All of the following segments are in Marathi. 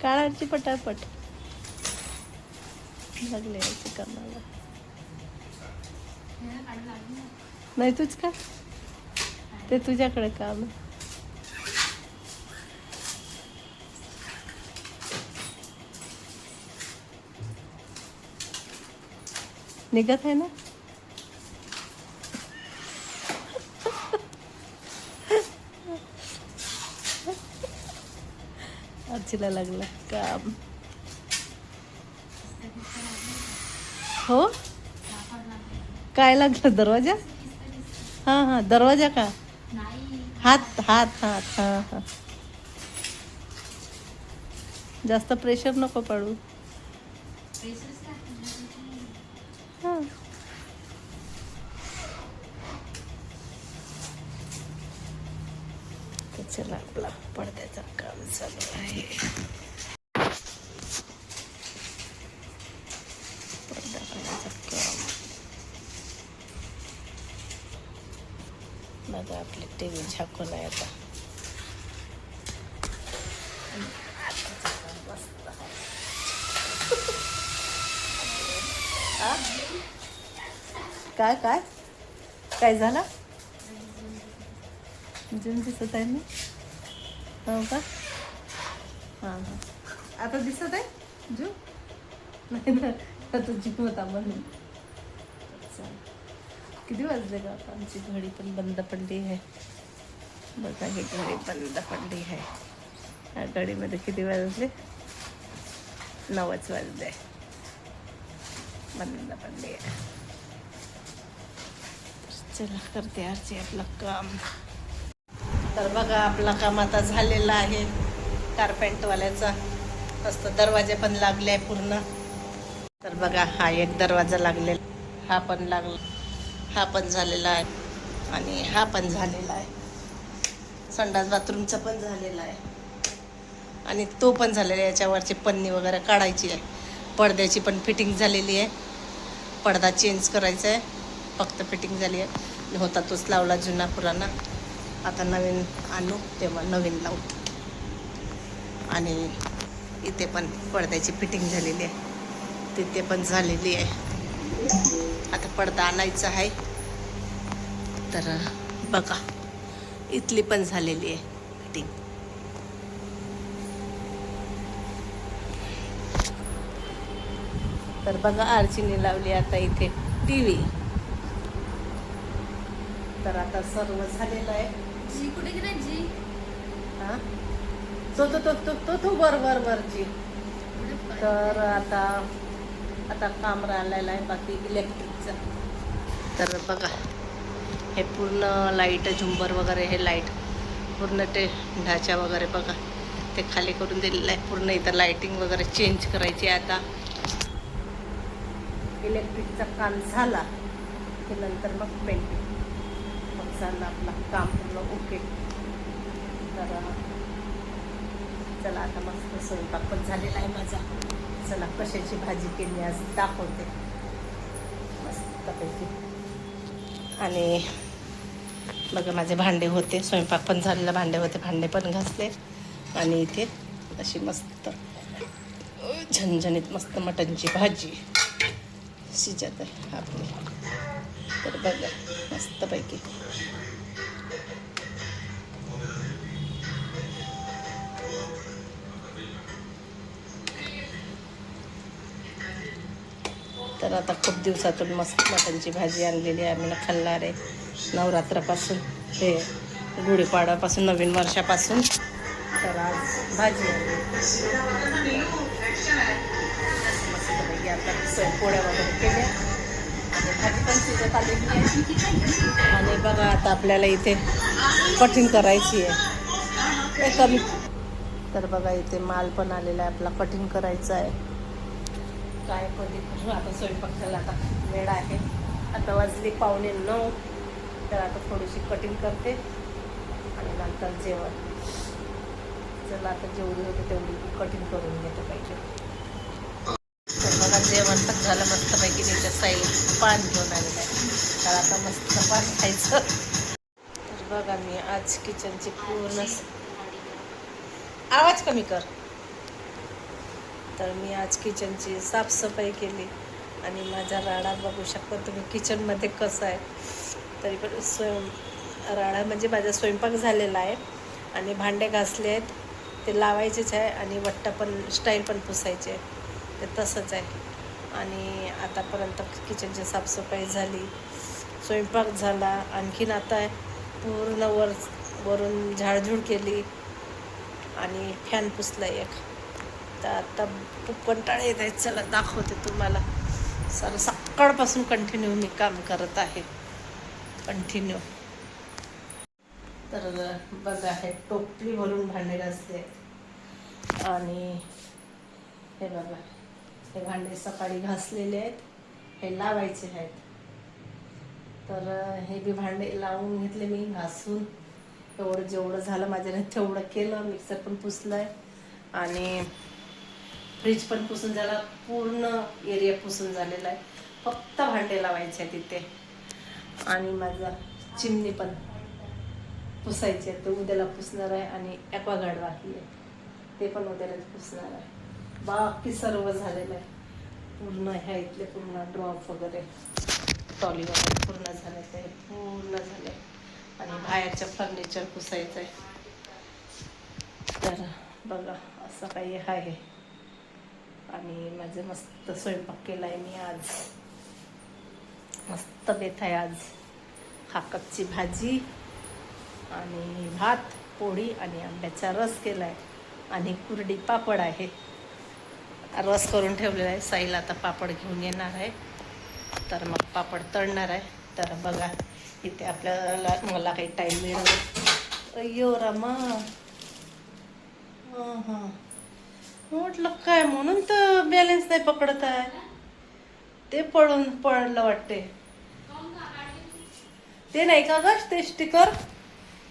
काढायची पटापट. लागले चिकनाला. नाही तुझ का ते तुझ्याकडे काम आहे. निघत आहे ना. आजीला लागला काम. हो काय लागलं दरवाजा. हां हां दरवाजा का हात हात हात हां हां. जास्त प्रेशर नको पाडू. हां चला आपला पडद्याचं काम चालू आहे. पडदा काढायचं काम. बघा आपली टी व्ही झाकून आहे आता. काय काय काय झालं. जून दिसत आहे ना. हो का हां हां आता दिसत आहे जू. नाही ना आता जू होता म्हणून. किती वाजले का आता. आमची घडी पण बंद पडली आहे. बघा ही घडी बंद पडली आहे. या घडीमध्ये किती वाजले 9च वाजले. बंद पडली आहे. चला करते आरची आपलं काम. तर बघा आपलं काम आता झालेलं आहे कार्पेंटवाल्याचा. मस्त दरवाजे पण लागले आहे पूर्ण. तर बघा हा एक दरवाजा लागलेला. हा पण लागला. हा पण झालेला आहे आणि हा पण झालेला आहे. संडास बाथरूमचा पण झालेला आहे आणि तो पण झालेला आहे. याच्यावरची पन्नी वगैरे काढायची आहे. पडद्याची पण फिटिंग झालेली आहे. पडदा चेंज करायचा आहे. फक्त फिटिंग झाली आहे. होता तोच लावला जुना पुराणा. आता नवीन आणू तेव्हा नवीन लावू. आणि इथे पण पडद्याची फिटिंग झालेली आहे. तिथे पण झालेली आहे. आता पडदा आणायचा आहे. तर बघा इथली पण झालेली आहे फिटिंग. तर बघा आरचीने लावली आता इथे टी व्ही. तर आता सर्व झालेलं आहे. जी कुठे गेला जी. हां तो तो तो तो तो तो वर वर वरची. तर आता काम राहिलेलं आहे बाकी इलेक्ट्रिकचं. तर बघा हे पूर्ण लाईट झुंबर वगैरे हे लाईट पूर्ण ते ढाच्या वगैरे बघा ते खाली करून दिलेलं आहे. पूर्ण इथं लाईटिंग वगैरे चेंज करायची आहे. आता इलेक्ट्रिकचा काम झाला की नंतर मग पेंटिंग. मग झालं आपलं काम पूर्ण ओके. तर चला आता मस्त स्वयंपाक पण झालेला आहे माझा. चला कशाची भाजी केली आज दाखवते मस्तपैकी. आणि बघा माझे भांडे होते. स्वयंपाक पण झालेला. भांडे होते. भांडे पण घासले. आणि इथे अशी मस्त झणझणीत मस्त मटणची भाजी शिजत आहे आपली. तर बघा मस्तपैकी. तर आता खूप दिवसातून मस्त मटणची भाजी आणलेली आहे. आम्ही खाल्णार आहे नवरात्रापासून हे गुढीपाडवापासून नवीन वर्षापासून. तर आज भाजी आणली मस्तपैकी. आता पोळ्या वगैरे केल्या आणि भाजी पण शिजत आलेली आहे. आणि बघा आता आपल्याला इथे कटिंग करायची आहे कमी. तर बघा इथे माल पण आलेला आहे आपला. कटिंग करायचं आहे. काय कधी करू आता स्वयंपाकाला. आता वेळ आहे. आता वाजली 8:45. तर आता थोडीशी कटिंग करते आणि नंतर जेवण. चला आता जेवढी होते तेवढी कटिंग करून घेते पाहिजे. तर बघा जेवण पण झालं मस्तपैकी. त्याच्या साईड पान घेऊन आलेलं आहे. तर आता मस्त पान खायचं. तर बघा मी आज किचनची पूर्ण आवाज कमी कर. तर मी आज किचनची साफसफाई केली आणि माझा राडा बघू शकता तुम्ही किचनमध्ये कसा आहे. तरी पण राडा म्हणजे माझा स्वयंपाक झालेला आहे आणि भांडे घासले आहेत, ते लावायचेच आहे आणि वट्टा पण स्टाईल पण पुसायचे आहे, ते तसंच आहे. आणि आतापर्यंत किचनची साफसफाई झाली, स्वयंपाक झाला. आणखीन आता पूर्ण वरून झाडझूड केली आणि फॅन पुसला एक. तर आता खूप कंटाळे येत आहेत. चला दाखवते तुम्हाला. सकाळपासून कंटिन्यू मी काम करत आहे, कंटिन्यू. तर बघा, हे टोपली भरून भांडे घासले आणि हे बघा, हे भांडे सकाळी घासलेले आहेत, हे लावायचे आहेत. तर हे बी भांडे लावून घेतले मी घासून. एवढं जेवढं झालं माझ्याने तेवढं केलं. मिक्सर पण पुसलं आहे आणि फ्रीज पण पुसून झाला, पूर्ण एरिया पुसून झालेला आहे. फक्त भांडे लावायचे आहे तिथे. आणि माझा चिमणी पण पुसायची आहे, ते उद्याला पुसणार आहे. आणि ॲक्वागार्ड बाकी आहे, ते पण उद्याला पुसणार आहे. बाकी सर्व झालेलं आहे पूर्ण. ह्या इथले पूर्ण ड्रॉप वगैरे, ट्रॉली वगैरे पूर्ण झाले, ते पूर्ण झाले. आणि बाहेरचं फर्निचर पुसायचं आहे. तर बघा, असं काही आहे. आणि माझं मस्त स्वयंपाक केला आहे मी आज. मस्त बेत आहे आज. खाकतची भाजी आणि भात, पोळी आणि आंब्याचा रस केला आहे आणि कुरडी पापड आहे. रस करून ठेवलेला आहे. साईला आता पापड घेऊन येणार आहे, तर मग पापड तळणार आहे. तर बघा, इथे आपल्याला मला काही टाईम मिळाला. अय्यो रामा, हां म्हटलं काय म्हणून तर बॅलन्स नाही पकडत आहे, ते पडलं वाटते. ते नाही का ग ते स्टिकर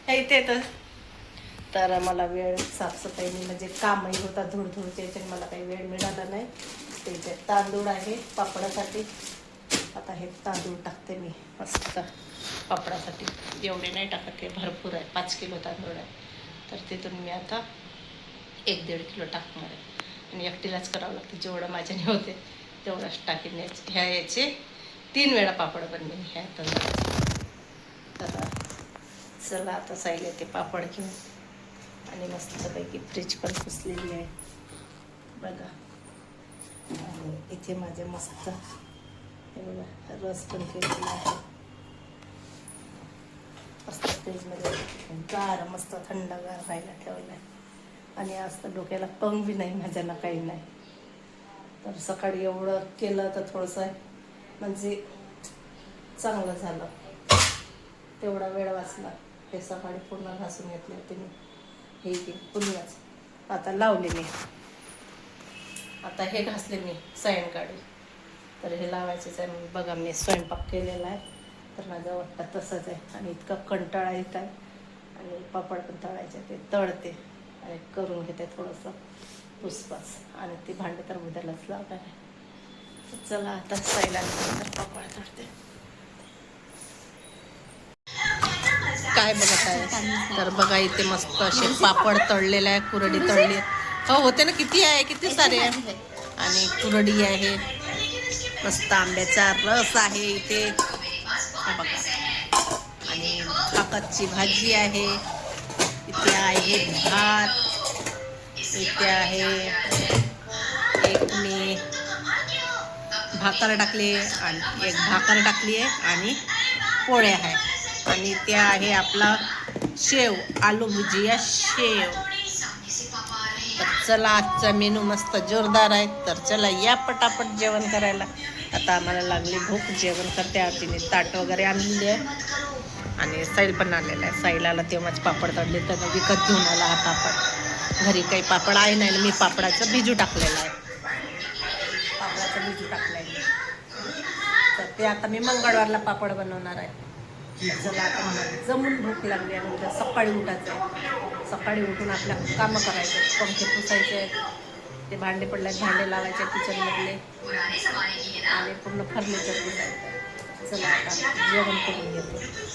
हे इथे येतं. तर मला वेळ साफसफाईने म्हणजे कामही होता धुळधुळच्या याच्याने मला काही वेळ मिळाला नाही. त्याच्यात तांदूळ आहे पापडासाठी. आता हे तांदूळ टाकते मी मस्त पापडासाठी. एवढे नाही टाकत, हे भरपूर आहे, 5 किलो तांदूळ आहे. तर तिथून मी आता 1-1.5 किलो टाकणार आहे. आणि एकटीलाच करावं लागतं, जेवढं माझ्याने होते तेवढंच टाकीन. ह्या याचे 3 वेळा पापड बनवेन ह्या तांदळाचे. तर चला आता साईला ते पापड घेऊन. आणि मस्तपैकी फ्रीज पण पुसलेली आहे बघा. आणि इथे माझे मस्त हे बघा रस पण केलेला आहे. मस्त फ्रीजमध्ये गार मस्त थंडगार राहायला ठेवलं आहे. आणि आज तर डोक्याला पंग बी नाही माझ्याला, काही नाही. तर सकाळी एवढं केलं तर थोडंसं म्हणजे चांगलं झालं, तेवढा वेळ वाचला. हे सकाळी पूर्ण घासून घेतले होते मी, हे की पूर्णच आता लावले मी. आता हे घासले मी सायंकाळी, तर हे लावायचेच आहे. बघा, मी स्वयंपाक केलेला आहे, तर माझा वाटतं तसंच आहे. आणि इतका कंटाळा येत आहे. आणि पापड पण तळायचे, ते तळते आणि करून घेते थोडंसं पुसपास. आणि ती भांडे तर उद्यालाच लावणार आहे. चला आता साईला पापड तळते. काय बघत आहे, तर बघा इथे मस्त असे पापड तळलेले आहे, कुरडी तळली हो होते ना, किती आहे, किती सारे आहे. आणि कुरडी आहे, मस्त आंब्याचा रस आहे इथे बघा. आणि खाकतची भाजी आहे इथे, आहे भात इथे आहे. एक मी भाकर टाकली आणि एक भाकर टाकली आहे आणि पोळ्या आहे. आणि ते आहे आपला शेव, आलू भुजिया शेव. तर चला, आजचा मेनू मस्त जोरदार आहे. तर चला या पटापट जेवण करायला. आता आम्हाला लागली भूक, जेवण करते. आरतीने ताट वगैरे आणलेली आहे आणि साईल पण आणलेला आहे. साईलाला तेव्हाच पापड तळले, तर विकत घेऊन आला हा पापड. घरी काही पापड आहे नाही, मी पापडाचं बिजू टाकलेलं आहे, पापडाचं बिजू टाकलं आहे. तर ते आता मी मंगळवारला पापड बनवणार आहे. चला आता मला जमून भूक लागली आणि उद्या सकाळी उठायचं आहे. सकाळी उठून आपल्या कामं करायचे, पंखे पुसायचे आहेत, ते भांडे पडले आहेत, भांडे लावायचे किचनमधले आणि पूर्ण फर्निचर पुसायचं. चला आता जेवण करून घेते.